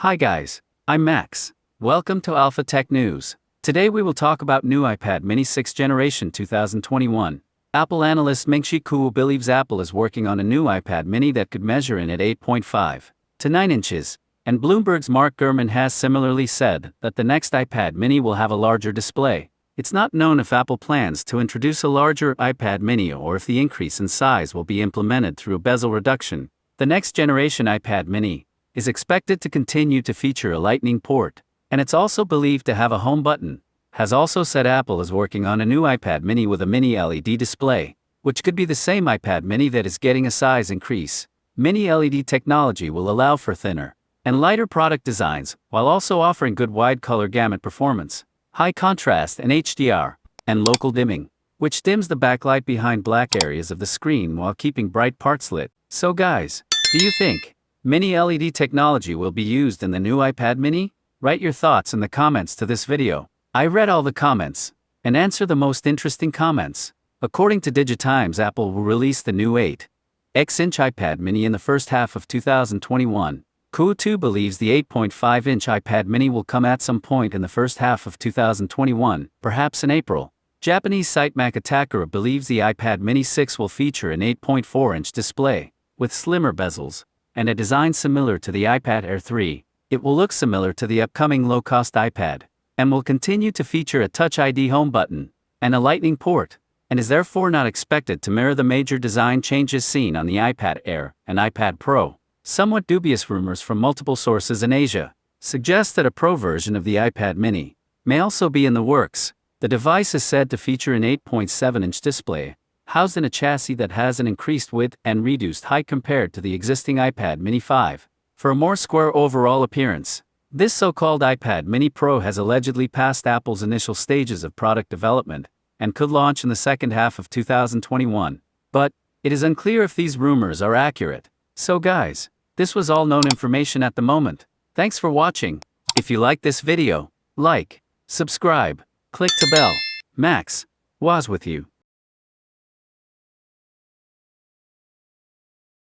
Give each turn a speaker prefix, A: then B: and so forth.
A: Hi guys, I'm Max. Welcome to Alpha Tech News. Today we will talk about new iPad mini 6th generation 2021. Apple analyst Ming-Chi Kuo believes Apple is working on a new iPad mini that could measure in at 8.5 to 9 inches, and Bloomberg's Mark Gurman has similarly said that the next iPad mini will have a larger display. It's not known if Apple plans to introduce a larger iPad mini or if the increase in size will be implemented through a bezel reduction. The next generation iPad mini is expected to continue to feature a Lightning port, and it's also believed to have a home button. Has also said Apple is working on a new iPad mini with a mini LED display, which could be the same iPad mini that is getting a size increase. Mini LED technology will allow for thinner and lighter product designs, while also offering good wide color gamut performance, high contrast and HDR, and local dimming, which dims the backlight behind black areas of the screen while keeping bright parts lit. So guys, do you think mini LED technology will be used in the new iPad mini? Write your thoughts in the comments to this video. I read all the comments and answer the most interesting comments. According to Digitimes, Apple will release the new 8-inch iPad mini in the first half of 2021. Kuo too believes the 8.5-inch iPad mini will come at some point in the first half of 2021, perhaps in April. Japanese site Mac Otakara believes the iPad mini 6 will feature an 8.4-inch display with slimmer bezels and a design similar to the iPad Air 3. It will look similar to the upcoming low-cost iPad, and will continue to feature a Touch ID home button and a Lightning port, and is therefore not expected to mirror the major design changes seen on the iPad Air and iPad Pro. Somewhat dubious rumors from multiple sources in Asia suggest that a Pro version of the iPad mini may also be in the works. The device is said to feature an 8.7-inch display, housed in a chassis that has an increased width and reduced height compared to the existing iPad mini 5, for a more square overall appearance. This so-called iPad mini Pro has allegedly passed Apple's initial stages of product development and could launch in the second half of 2021. But it is unclear if these rumors are accurate. So guys, this was all known information at the moment. Thanks for watching. If you like this video, like, subscribe, click the bell. Max was with you.